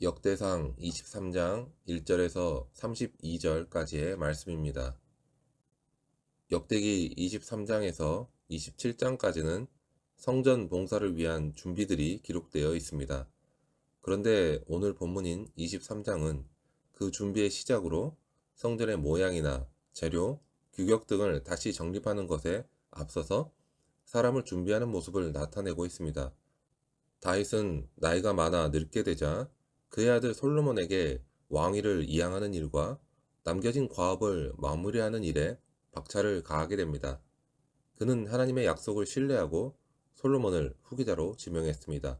역대상 23장 1절에서 32절까지의 말씀입니다. 역대기 23장에서 27장까지는 성전 봉사를 위한 준비들이 기록되어 있습니다. 그런데 오늘 본문인 23장은 그 준비의 시작으로 성전의 모양이나 재료, 규격 등을 다시 정립하는 것에 앞서서 사람을 준비하는 모습을 나타내고 있습니다. 다윗은 나이가 많아 늙게 되자 그의 아들 솔로몬에게 왕위를 이양하는 일과 남겨진 과업을 마무리하는 일에 박차를 가하게 됩니다. 그는 하나님의 약속을 신뢰하고 솔로몬을 후계자로 지명했습니다.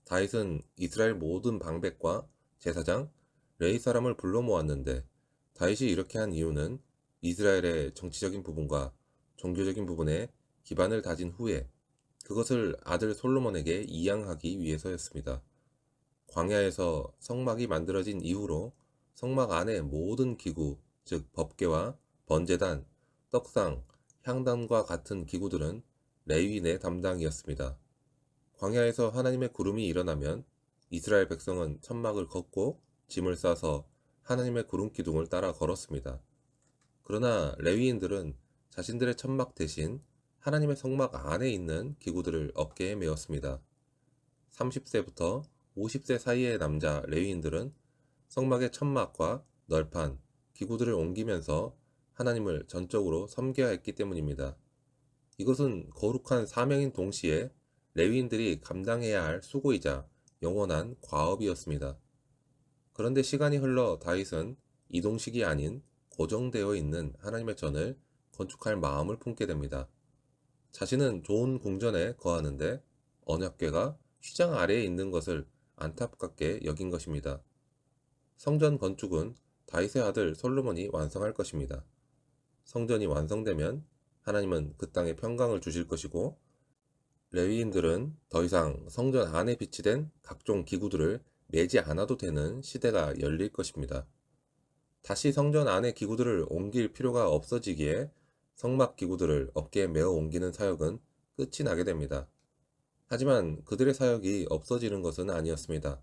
다윗은 이스라엘 모든 방백과 제사장, 레위 사람을 불러 모았는데 다윗이 이렇게 한 이유는 이스라엘의 정치적인 부분과 종교적인 부분에 기반을 다진 후에 그것을 아들 솔로몬에게 이양하기 위해서였습니다. 광야에서 성막이 만들어진 이후로 성막 안의 모든 기구, 즉 법궤와 번제단, 떡상, 향단과 같은 기구들은 레위인의 담당이었습니다. 광야에서 하나님의 구름이 일어나면 이스라엘 백성은 천막을 걷고 짐을 싸서 하나님의 구름 기둥을 따라 걸었습니다. 그러나 레위인들은 자신들의 천막 대신 하나님의 성막 안에 있는 기구들을 어깨에 메었습니다. 30세부터 50세 사이의 남자 레위인들은 성막의 천막과 널판, 기구들을 옮기면서 하나님을 전적으로 섬겨야 했기 때문입니다. 이것은 거룩한 사명인 동시에 레위인들이 감당해야 할 수고이자 영원한 과업이었습니다. 그런데 시간이 흘러 다윗은 이동식이 아닌 고정되어 있는 하나님의 전을 건축할 마음을 품게 됩니다. 자신은 좋은 궁전에 거하는데 언약궤가 휘장 아래에 있는 것을 안타깝게 여긴 것입니다. 성전 건축은 다윗의 아들 솔로몬이 완성할 것입니다. 성전이 완성되면 하나님은 그 땅에 평강을 주실 것이고 레위인들은 더 이상 성전 안에 비치된 각종 기구들을 매지 않아도 되는 시대가 열릴 것입니다. 다시 성전 안의 기구들을 옮길 필요가 없어지기에 성막 기구들을 어깨에 메어 옮기는 사역은 끝이 나게 됩니다. 하지만 그들의 사역이 없어지는 것은 아니었습니다.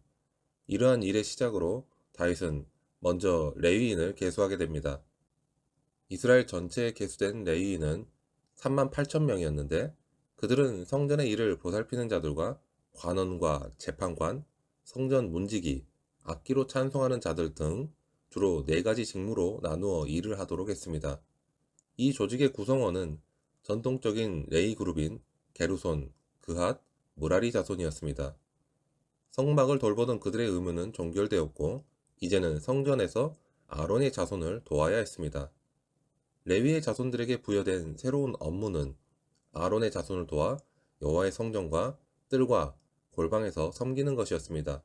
이러한 일의 시작으로 다윗은 먼저 레위인을 계수하게 됩니다. 이스라엘 전체에 계수된 레위인은 3만 8천 명이었는데 그들은 성전의 일을 보살피는 자들과 관원과 재판관, 성전 문지기, 악기로 찬송하는 자들 등 주로 4가지 직무로 나누어 일을 하도록 했습니다. 이 조직의 구성원은 전통적인 레위 그룹인 게르손, 그핫, 무라리 자손이었습니다. 성막을 돌보던 그들의 의무는 종결되었고 이제는 성전에서 아론의 자손을 도와야 했습니다. 레위의 자손들에게 부여된 새로운 업무는 아론의 자손을 도와 여호와의 성전과 뜰과 골방에서 섬기는 것이었습니다.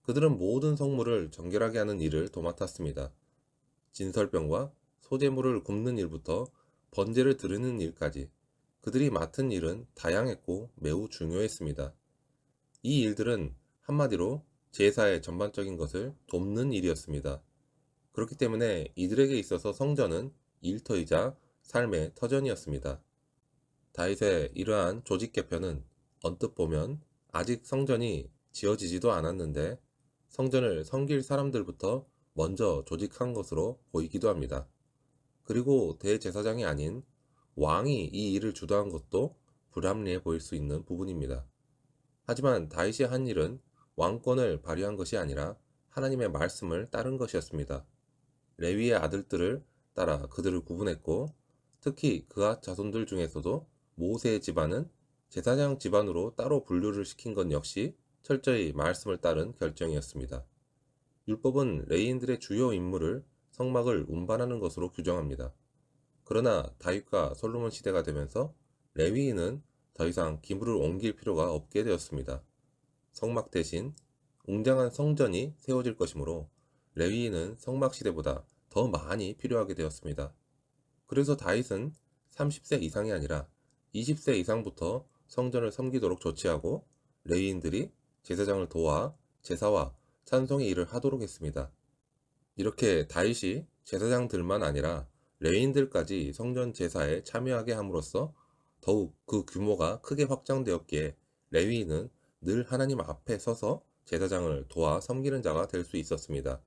그들은 모든 성물을 정결하게 하는 일을 도맡았습니다. 진설병과 소재물을 굽는 일부터 번제를 드리는 일까지 그들이 맡은 일은 다양했고 매우 중요했습니다. 이 일들은 한마디로 제사의 전반적인 것을 돕는 일이었습니다. 그렇기 때문에 이들에게 있어서 성전은 일터이자 삶의 터전이었습니다. 다윗의 이러한 조직 개편은 언뜻 보면 아직 성전이 지어지지도 않았는데 성전을 섬길 사람들부터 먼저 조직한 것으로 보이기도 합니다. 그리고 대제사장이 아닌 왕이 이 일을 주도한 것도 불합리해 보일 수 있는 부분입니다. 하지만 다윗이 한 일은 왕권을 발휘한 것이 아니라 하나님의 말씀을 따른 것이었습니다. 레위의 아들들을 따라 그들을 구분했고 특히 그앗 자손들 중에서도 모세의 집안은 제사장 집안으로 따로 분류를 시킨 것 역시 철저히 말씀을 따른 결정이었습니다. 율법은 레위인들의 주요 임무를 성막을 운반하는 것으로 규정합니다. 그러나 다윗과 솔로몬 시대가 되면서 레위인은 더 이상 기물을 옮길 필요가 없게 되었습니다. 성막 대신 웅장한 성전이 세워질 것이므로 레위인은 성막 시대보다 더 많이 필요하게 되었습니다. 그래서 다윗은 30세 이상이 아니라 20세 이상부터 성전을 섬기도록 조치하고 레위인들이 제사장을 도와 제사와 찬송의 일을 하도록 했습니다. 이렇게 다윗이 제사장들만 아니라 레위인들까지 성전 제사에 참여하게 함으로써 더욱 그 규모가 크게 확장되었기에 레위인은 늘 하나님 앞에 서서 제사장을 도와 섬기는 자가 될 수 있었습니다.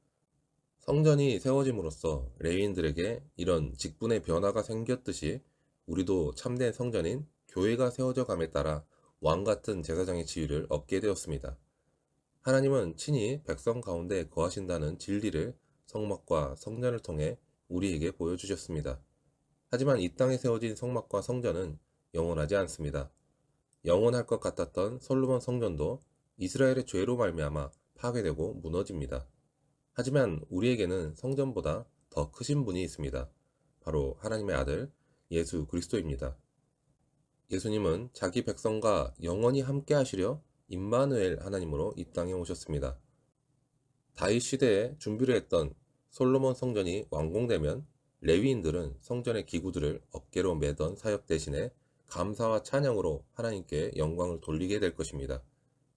성전이 세워짐으로써 레위인들에게 이런 직분의 변화가 생겼듯이 우리도 참된 성전인 교회가 세워져 감에 따라 왕 같은 제사장의 지위를 얻게 되었습니다. 하나님은 친히 백성 가운데 거하신다는 진리를 성막과 성전을 통해 우리에게 보여주셨습니다. 하지만 이 땅에 세워진 성막과 성전은 영원하지 않습니다. 영원할 것 같았던 솔로몬 성전도 이스라엘의 죄로 말미암아 파괴되고 무너집니다. 하지만 우리에게는 성전보다 더 크신 분이 있습니다. 바로 하나님의 아들 예수 그리스도입니다. 예수님은 자기 백성과 영원히 함께 하시려 임마누엘 하나님으로 이 땅에 오셨습니다. 다윗 시대에 준비를 했던 솔로몬 성전이 완공되면 레위인들은 성전의 기구들을 어깨로 매던 사역 대신에 감사와 찬양으로 하나님께 영광을 돌리게 될 것입니다.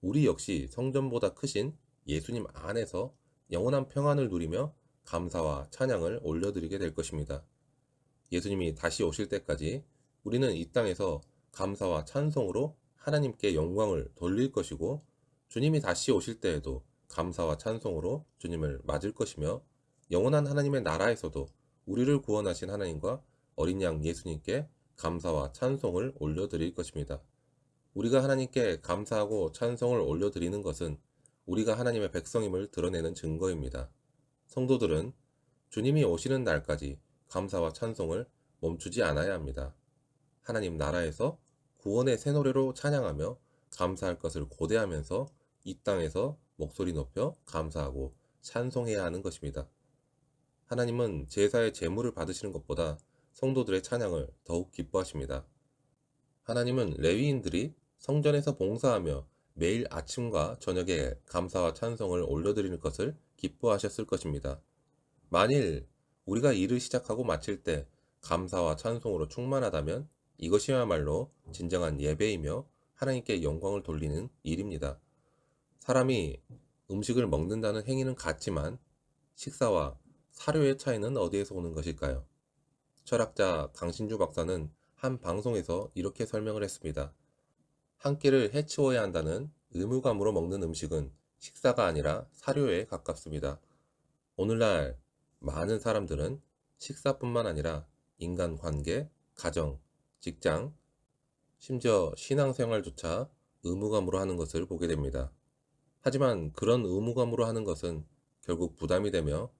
우리 역시 성전보다 크신 예수님 안에서 영원한 평안을 누리며 감사와 찬양을 올려드리게 될 것입니다. 예수님이 다시 오실 때까지 우리는 이 땅에서 감사와 찬송으로 하나님께 영광을 돌릴 것이고, 주님이 다시 오실 때에도 감사와 찬송으로 주님을 맞을 것이며, 영원한 하나님의 나라에서도 우리를 구원하신 하나님과 어린 양 예수님께 감사와 찬송을 올려드릴 것입니다. 우리가 하나님께 감사하고 찬송을 올려드리는 것은 우리가 하나님의 백성임을 드러내는 증거입니다. 성도들은 주님이 오시는 날까지 감사와 찬송을 멈추지 않아야 합니다. 하나님 나라에서 구원의 새 노래로 찬양하며 감사할 것을 고대하면서 이 땅에서 목소리 높여 감사하고 찬송해야 하는 것입니다. 하나님은 제사의 제물을 받으시는 것보다 성도들의 찬양을 더욱 기뻐하십니다. 하나님은 레위인들이 성전에서 봉사하며 매일 아침과 저녁에 감사와 찬송을 올려드리는 것을 기뻐하셨을 것입니다. 만일 우리가 일을 시작하고 마칠 때 감사와 찬송으로 충만하다면 이것이야말로 진정한 예배이며 하나님께 영광을 돌리는 일입니다. 사람이 음식을 먹는다는 행위는 같지만 식사와 사료의 차이는 어디에서 오는 것일까요? 철학자 강신주 박사는 한 방송에서 이렇게 설명을 했습니다. 한 끼를 해치워야 한다는 의무감으로 먹는 음식은 식사가 아니라 사료에 가깝습니다. 오늘날 많은 사람들은 식사뿐만 아니라 인간관계, 가정, 직장, 심지어 신앙생활조차 의무감으로 하는 것을 보게 됩니다. 하지만 그런 의무감으로 하는 것은 결국 부담이 되며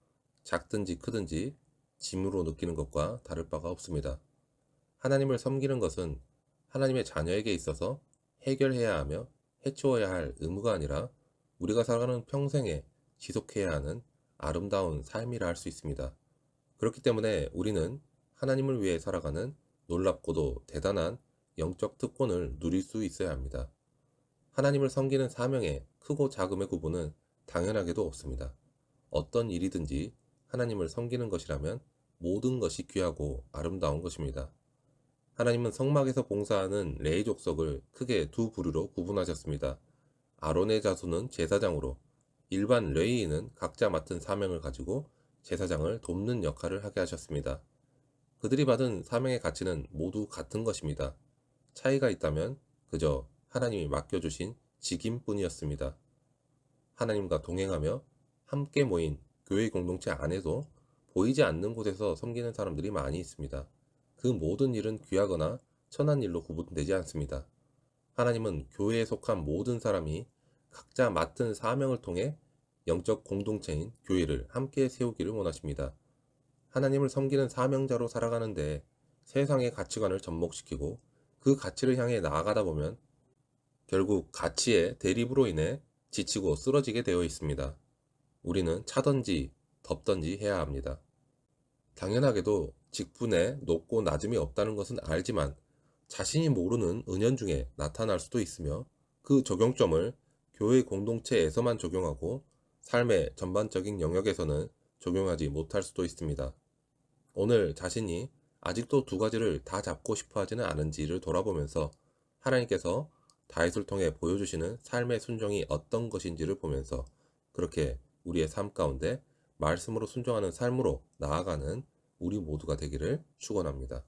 작든지 크든지 짐으로 느끼는 것과 다를 바가 없습니다. 하나님을 섬기는 것은 하나님의 자녀에게 있어서 해결해야 하며 해치워야 할 의무가 아니라 우리가 살아가는 평생에 지속해야 하는 아름다운 삶이라 할 수 있습니다. 그렇기 때문에 우리는 하나님을 위해 살아가는 놀랍고도 대단한 영적 특권을 누릴 수 있어야 합니다. 하나님을 섬기는 사명의 크고 작음의 구분은 당연하게도 없습니다. 어떤 일이든지 하나님을 섬기는 것이라면 모든 것이 귀하고 아름다운 것입니다. 하나님은 성막에서 봉사하는 레위 족속을 크게 두 부류로 구분하셨습니다. 아론의 자손은 제사장으로, 일반 레위인은 각자 맡은 사명을 가지고 제사장을 돕는 역할을 하게 하셨습니다. 그들이 받은 사명의 가치는 모두 같은 것입니다. 차이가 있다면 그저 하나님이 맡겨주신 직임뿐이었습니다. 하나님과 동행하며 함께 모인 교회 공동체 안에도 보이지 않는 곳에서 섬기는 사람들이 많이 있습니다. 그 모든 일은 귀하거나 천한 일로 구분되지 않습니다. 하나님은 교회에 속한 모든 사람이 각자 맡은 사명을 통해 영적 공동체인 교회를 함께 세우기를 원하십니다. 하나님을 섬기는 사명자로 살아가는데 세상의 가치관을 접목시키고 그 가치를 향해 나아가다 보면 결국 가치의 대립으로 인해 지치고 쓰러지게 되어 있습니다. 우리는 차든지 덮든지 해야 합니다. 당연하게도 직분에 높고 낮음이 없다는 것은 알지만 자신이 모르는 은연중에 나타날 수도 있으며 그 적용점을 교회 공동체에서만 적용하고 삶의 전반적인 영역에서는 적용하지 못할 수도 있습니다. 오늘 자신이 아직도 두 가지를 다 잡고 싶어 하지는 않은지를 돌아보면서 하나님께서 다윗을 통해 보여주시는 삶의 순종이 어떤 것인지를 보면서 그렇게 우리의 삶 가운데 말씀으로 순종하는 삶으로 나아가는 우리 모두가 되기를 축원합니다.